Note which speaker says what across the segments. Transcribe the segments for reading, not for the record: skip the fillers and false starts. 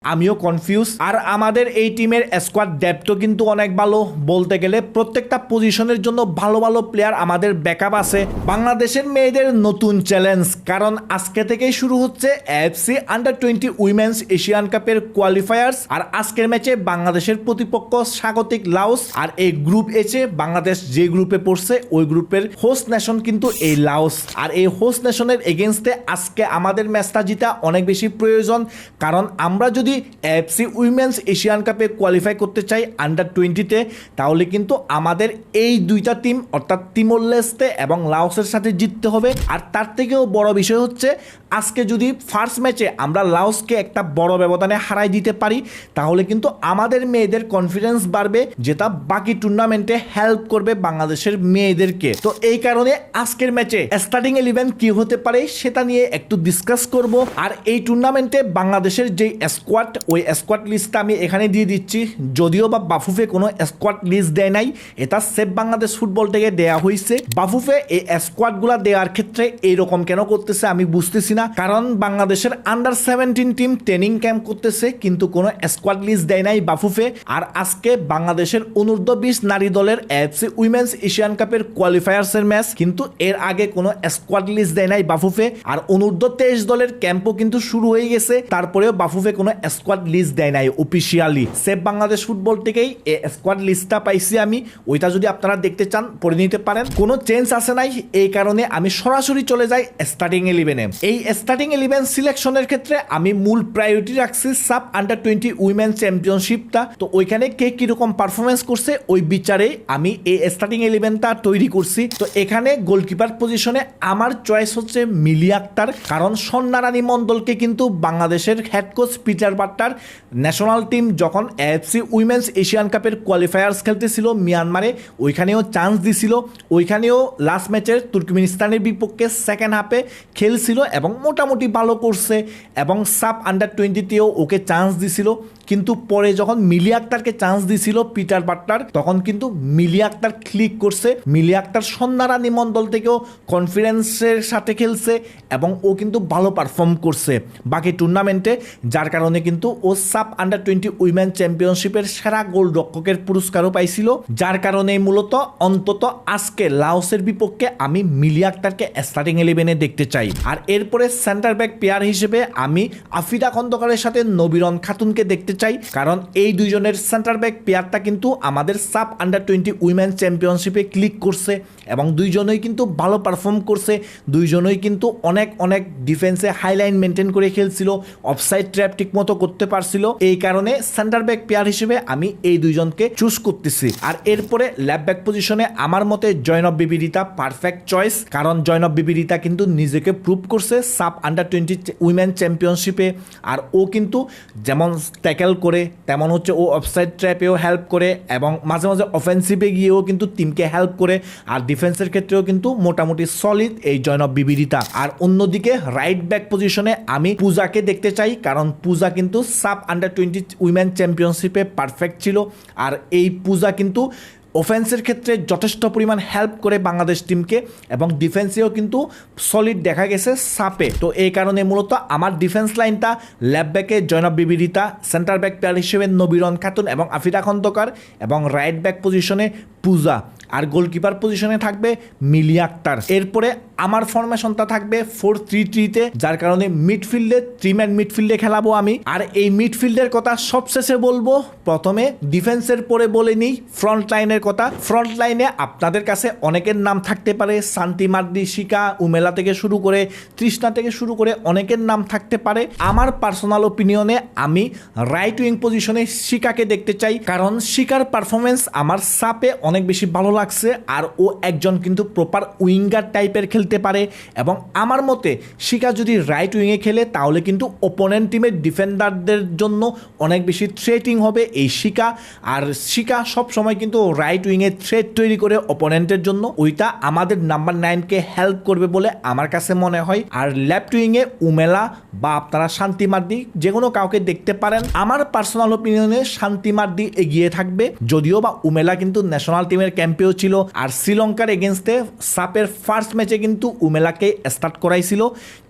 Speaker 1: আমিও কনফিউজ। আর আমাদের এই টিমের স্কোয়াড ডেপথও কিন্তু অনেক ভালো, বলতে গেলে প্রত্যেকটা পজিশনের জন্য ভালো ভালো প্লেয়ার আমাদের ব্যাকআপ আছে। বাংলাদেশের মেয়েদের নতুন চ্যালেঞ্জ, কারণ আজকে থেকেই শুরু হচ্ছে এএফসি আন্ডার-20 উইমেন্স এশিয়ান কাপের কোয়ালিফায়ার্স। আর আজকের ম্যাচে বাংলাদেশের প্রতিপক্ষ স্বাগতিক লাওস। আর এই গ্রুপ এচে বাংলাদেশ যে গ্রুপে পড়ছে ওই গ্রুপের হোস্ট নেশন কিন্তু এই লাওস। আর এই হোস্ট নেশনের এগেনস্টে আজকে আমাদের ম্যাচটা জিতা অনেক বেশি প্রয়োজন, কারণ আমরা যদি এএফসি উইমেন্স এশিয়ান কাপে কোয়ালিফাই করতে চাই আন্ডার-20-তে, তাহলে কিন্তু আমাদের এই দুইটা টিম অর্থাৎ তিমোর লেস্তে এবং লাওসের সাথে জিততে হবে। আর তার থেকেও বড় বিষয় হচ্ছে আজকে যদি ফার্স্ট ম্যাচে আমরা লাওসকে একটা বড় ব্যবধানে হারাই দিতে পারি, তাহলে কিন্তু আমাদের মেয়েদের কনফিডেন্স বাড়বে, যেটা বাকি টুর্নামেন্টে হেল্প করবে বাংলাদেশের মেয়েদেরকে। তো এই কারণে আজকের ম্যাচে স্টার্টিং 11 কি হতে পারে সেটা নিয়ে একটু ডিসকাস করব। আর এই টুর্নামেন্টে বাংলাদেশের যে স্কোয়াড, ওই স্কোয়াড লিস্টটা আমি এখানে দিয়ে দিচ্ছি। যদিও বা বাফুফে কোনো স্কোয়াড লিস্ট দেয় নাই, এটা সেভ বাংলাদেশ ফুটবল থেকে দেয়া হয়েছে। বাফুফে এই স্কোয়াডগুলো দেওয়ার ক্ষেত্রে এইরকম কেন করতেছে আমি বুঝতেছি না, কারণ বাংলাদেশের আন্ডার-17 টিম ট্রেনিং ক্যাম্প করতেছে কিন্তু কোনো স্কোয়াড লিস্ট দেয় নাই বাফুফে। আর আজকে বাংলাদেশের অনূর্ধ্ব-20 নারী দলের এএফসি উইমেন্স এশিয়ান কাপের কোয়ালিফায়ার্সের ম্যাচ, কিন্তু এর আগে কোনো স্কোয়াড লিস্ট দেয় নাই বাফুফে। আর অনূর্ধ্ব-23 দলের ক্যাম্পও কিন্তু শুরু হয়ে গেছে, তারপরেও বাফুফে কোনো স্কোয়াড লিস্ট দেয় নাই অফিসিয়ালি। সেভ বাংলাদেশ ফুটবল থেকেই এই স্কোয়াড লিস্টটা পাইছি আমি, ওইটা যদি আপনারা দেখতে চান পড়ে নিতে পারেন। কোনো চেঞ্জ আসে নাই, এই কারণে আমি সরাসরি চলে যাই স্টার্টিং 11-এ। এই স্টার্টিং 11 সিলেকশনের ক্ষেত্রে আমি মূল প্রায়োরিটি রাখছি সাব আন্ডার-20 উইমেন চ্যাম্পিয়নশিপটা। তো ওইখানে কে কিরকম পারফরমেন্স করছে ওই বিচারে আমি এই স্টার্টিং 11টা তৈরি করছি। তো এখানে গোলকিপার পজিশনে আমার চয়েস হচ্ছে মিলি আক্তার, কারণ সন্ধ্যা রানী মণ্ডলকে কিন্তু বাংলাদেশের head coach Peter Butler national team যখন এএফসি উইমেন্স এশিয়ান কাপের কোয়ালিফায়ার্স খেলতেছিল মিয়ানমারে, ওইখানেও চান্স দিছিল। ওইখানেও লাস্ট ম্যাচের তুর্কমেনিস্তানের বিপক্ষে সেকেন্ড হাফে খেলছিল এবং মোটামুটি ভালো করছে, এবং সাব আন্ডার-20তেও ওকে চান্স দিছিল। কিন্তু পরে যখন মিলি আক্তারকে চান্স দিছিল পিটার বাট্টার, তখন কিন্তু মিলি আক্তার ক্লিক করছে। মিলি আক্তার সন্ধ্যা রানী মণ্ডল থেকেও কনফিডেন্সের সাথে খেলছে এবং ও কিন্তু ভালো পারফর্ম করছে বাকি টুর্নামেন্টে, যার কারণে কিন্তু ও সাব আন্ডার-20 উইমেন চ্যাম্পিয়নশিপের সেরা গোলরক্ষকের পুরস্কারও পাইছিল। যার কারণে মূলত অন্তত আজকে লাওসের বিপক্ষে আমি মিলি আক্তারকে স্টার্টিং 11-এ দেখতে চাই। আর এরপরে সেন্টার ব্যাক পেয়ার হিসেবে আমি আফিদা খন্দকারের সাথে নবীরন খাতুনকে দেখতে চাই, কারণ এই দুইজনের সেন্টার ব্যাক পেয়ারটা কিন্তু আমাদের সাব আন্ডার-20 উইমেন চ্যাম্পিয়নশিপে ক্লিক করছে এবং দুইজনই কিন্তু ভালো পারফর্ম করছে। দুইজনই কিন্তু অনেক অনেক ডিফেন্সে হাইলাইন মেনটেন করে খেলছিল, অফসাইড ট্র্যাপ ঠিক মতো করতে পারছিল। এই কারণে সেন্টার ব্যাক পেয়ার হিসেবে আমি এই দুইজনকে চুজ করতেছি। আর এরপরে লেফট ব্যাক পজিশনে আমার মতে জয়নব বিবিরিতা পারফেক্ট চয়েস, কারণ জয়নব বিবিরিতা কিন্তু নিজেকে প্রুভ করছে সাব আন্ডার-20 উইমেন চ্যাম্পিয়নশিপে। আর ও কিন্তু যেমন ট্যাকেল করে তেমন হচ্ছে ও অফসাইড ট্র্যাপেও হেল্প করে এবং মাঝে মাঝে অফেন্সিভে গিয়েও কিন্তু টিমকে হেল্প করে। আর ডিফেন্সের ক্ষেত্রেও কিন্তু মোটামুটি সলিড এই জয়নব বিবিরিতা। আর অন্যদিকে রাইট ব্যাক পজিশনে আমি পূজাকে দেখতে চাই, কারণ পূজা কিন্তু সাব আন্ডার-20 উইমেন চ্যাম্পিয়নশিপে পারফেক্ট ছিল। আর এই পূজা কিন্তু অফেন্সের ক্ষেত্রে যথেষ্ট পরিমাণ হেল্প করে বাংলাদেশ টিমকে, এবং ডিফেন্সেও কিন্তু সলিড দেখা গেছে সাপে। তো এই কারণে মূলত আমার ডিফেন্স লাইনটা লেফট ব্যাকে জয়নব বিবিরিতা, সেন্টার ব্যাক প্লেয়ার হিসেবে নবীরন খাতুন এবং আফিদা খন্দকার, এবং রাইট ব্যাক পজিশনে পূজা, আর গোলকিপার পজিশনে থাকবে মিলি আক্তার। এরপরে আমার ফরমেশনটা থাকবে 4-3-3-তে, যার কারণে মিডফিল্ডে 3 ম্যান মিডফিল্ডে খেলাবো আমি। আর এই মিডফিল্ডের কথা সবশেষে বলবো, প্রথমে ডিফেন্সের পরে বলে নিই ফ্রন্ট লাইনের কথা। ফ্রন্ট লাইনে আপনাদের কাছে অনেকের নাম থাকতে পারে, শান্তি মার্দি, শিকা, উমেলা থেকে শুরু করে তৃষ্ণা থেকে শুরু করে অনেকের নাম থাকতে পারে। আমার পার্সোনাল ওপিনিয়নে আমি রাইট উইং পজিশনে শিকাকে দেখতে চাই, কারণ শিকার পারফরমেন্স আমার সাপে অনেক বেশি ভালো লাগছে। আর ও একজন কিন্তু প্রপার উইঙ্গার টাইপের খেলতে পারে, এবং আমার মতে শিকা যদি রাইট উইংয়ে খেলে তাহলে কিন্তু ওপোনেন্ট টিমের ডিফেন্ডারদের জন্য অনেক বেশি থ্রেটিং হবে এই শিকা। আর শিকা সব সময় কিন্তু রাইট উইংয়ে থ্রেট তৈরি করে ওপোনেন্টের জন্য, ওইটা আমাদের নাম্বার 9কে হেল্প করবে বলে আমার কাছে মনে হয়। আর লেফট উইংয়ে উমেলা বা আপনারা শান্তি মার্দি যে কোনো কাউকে দেখতে পারেন। আমার পার্সোনাল ওপিনিয়নে শান্তি মার্দি এগিয়ে থাকবে, যদিও বা উমেলা কিন্তু ন্যাশনাল টিমের ক্যাম্পেও ছিল। আর শ্রীলঙ্কার এগেনস্টে সাপের ফার্স্ট ম্যাচে কিন্তু কিন্তু উমেলাকে স্টার্ট করাইছিল,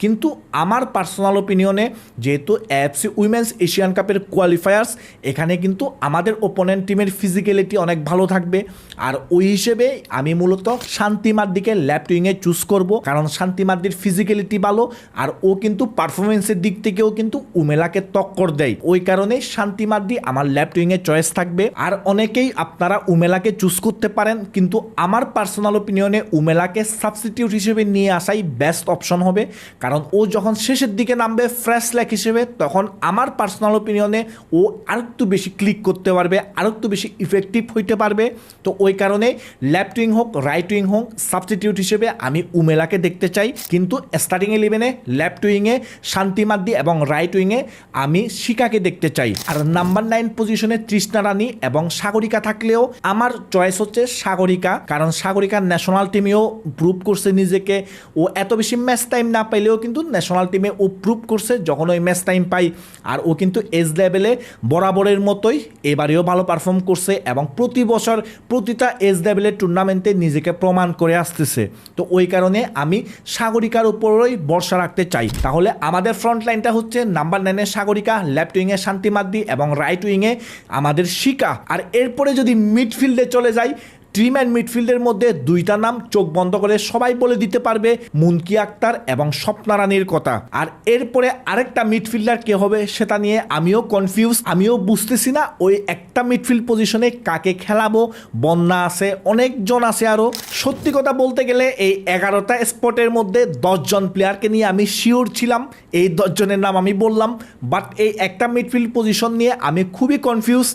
Speaker 1: কিন্তু আমার পার্সোনাল ওপিনিয়নে যেহেতু এএফসি উইমেন্স এশিয়ান কাপের কোয়ালিফায়ার্স, এখানে কিন্তু আমাদের ওপোনেন্ট টিমের ফিজিক্যালিটি অনেক ভালো থাকবে। আর ওই হিসেবে আমি মূলত শান্তি মার্দিকে লেফট উইংয়ে চুজ করব, কারণ শান্তি মার্দির ফিজিক্যালিটি ভালো আর ও কিন্তু পারফরমেন্সের দিক থেকেও কিন্তু উমেলাকে টক্কর দেয়। ওই কারণে শান্তি মার্দি আমার লেফট উইংয়ে চয়েস থাকবে। আর অনেকেই আপনারা উমেলাকে চুজ করতে পারেন, কিন্তু আমার পার্সোনাল ওপিনিয়নে উমেলাকে সাবস্টিটিউট হিসেবে নিয়ে আসাই বেস্ট অপশন হবে, কারণ ও যখন শেষের দিকে নামবে ফ্রেশ লেগ হিসেবে, তখন আমার পার্সোনাল ওপিনিয়নে ও আরেকটু বেশি ক্লিক করতে পারবে, আরেকটু বেশি ইফেক্টিভ হইতে পারবে। তো ওই কারণে লেফট উইং হোক রাইট উইং হোক সাবস্টিটিউট হিসেবে আমি উমেলাকে দেখতে চাই, কিন্তু স্টার্টিং 11-এ লেফট উইংয়ে শান্তি মার্দি এবং রাইট উইংয়ে আমি শিকাকে দেখতে চাই। আর নাম্বার 9 পজিশনে তৃষ্ণা রানী এবং সাগরিকা থাকলেও আমার চয়েস হচ্ছে সাগরিকা, কারণ সাগরিকা ন্যাশনাল টিমেও প্রুভ করছে নিজেকে। ও এত বেশি ম্যাচ টাইম না পাইলেও কিন্তু ন্যাশনাল টিমে ও প্রুভ করছে যখন ওই ম্যাচ টাইম পাই। আর ও কিন্তু এজ লেভেলে বরাবরের মতোই এবারেও ভালো পারফর্ম করছে এবং প্রতি বছর প্রতিটা এজ লেভেলের টুর্নামেন্টে নিজেকে প্রমাণ করে আসতেছে। তো ওই কারণে আমি সাগরিকার উপরই ভরসা রাখতে চাই। তাহলে আমাদের ফ্রন্ট লাইনটা হচ্ছে নাম্বার 9-এ সাগরিকা, লেফট উইংয়ে শান্তি মার্দি এবং রাইট উইংয়ে আমাদের শিকা। আর এরপরে যদি মিডফিল্ডে চলে যাই, ট্রিম অ্যান্ড মিডফিল্ডের মধ্যে দুইটা নাম চোখ বন্ধ করে সবাই বলে দিতে পারবে, মুনকি আক্তার এবং স্বপ্না রানীর কথা। আর এরপরে আরেকটা মিডফিল্ডার কে হবে সেটা নিয়ে আমিও কনফিউজ, আমিও বুঝতেছি না ওই একটা মিডফিল্ড পজিশনে কাকে খেলাবো। বন্যা আছে, অনেকজন আছে আরও। সত্যি কথা বলতে গেলে এই 11টা স্পটের মধ্যে 10 জন প্লেয়ারকে নিয়ে আমি শিওর ছিলাম, এই 10 জনের নাম আমি বললাম, বাট এই একটা মিডফিল্ড পজিশন নিয়ে আমি খুবই কনফিউজ।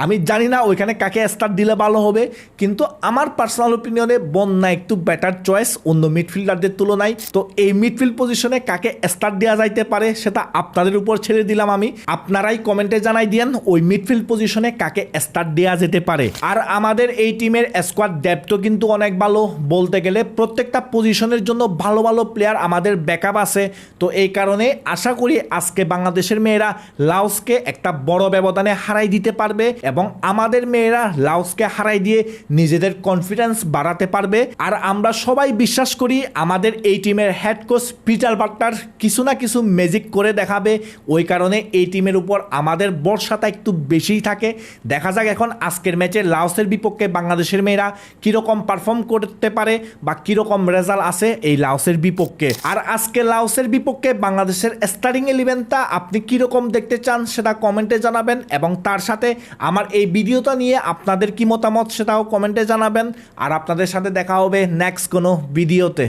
Speaker 1: আমি জানি না ওইখানে কাকে স্টার্ট দিলে ভালো হবে, কিন্তু আমার পার্সোনাল ওপিনিয়নে বন্যা একটু বেটার চয়েস অন্য মিডফিল্ডারদের তুলনায়। তো এই মিডফিল্ড পজিশনে কাকে স্টার্ট দেওয়া যাইতে পারে সেটা আপনাদের উপর ছেড়ে দিলাম আমি, আপনারাই কমেন্টে জানাই দিয়েন ওই মিডফিল্ড পজিশনে কাকে স্টার্ট দেওয়া যেতে পারে। আর আমাদের এই টিমের স্কোয়াড ডেপথও কিন্তু অনেক ভালো, বলতে গেলে প্রত্যেকটা পজিশনের জন্য ভালো ভালো প্লেয়ার আমাদের ব্যাকআপ আছে। তো এই কারণে আশা করি আজকে বাংলাদেশের মেয়েরা লাওসকে একটা বড় ব্যবধানে হারাই দিতে পারবে এবং আমাদের মেয়েরা লাওসকে হারাই দিয়ে নিজেদের কনফিডেন্স বাড়াতে পারবে। আর আমরা সবাই বিশ্বাস করি আমাদের এই টিমের হেড কোচ পিটার বাটলার কিছু না কিছু ম্যাজিক করে দেখাবে। ওই কারণে এই টিমের উপর আমাদের ভরসাটা একটু বেশিই থাকে। দেখা যাক এখন আজকের ম্যাচে লাওসের বিপক্ষে বাংলাদেশের মেয়েরা কীরকম পারফর্ম করতে পারে বা কীরকম রেজাল্ট আসে এই লাওসের বিপক্ষে। আর আজকে লাওসের বিপক্ষে বাংলাদেশের স্টার্টিং 11টা আপনি কীরকম দেখতে চান সেটা কমেন্টে জানাবেন, এবং তার সাথে আমার এই ভিডিওটা নিয়ে আপনাদের কি মতামত সেটাও কমেন্টে জানাবেন। আর আপনাদের সাথে দেখা হবে নেক্সট কোনো ভিডিওতে।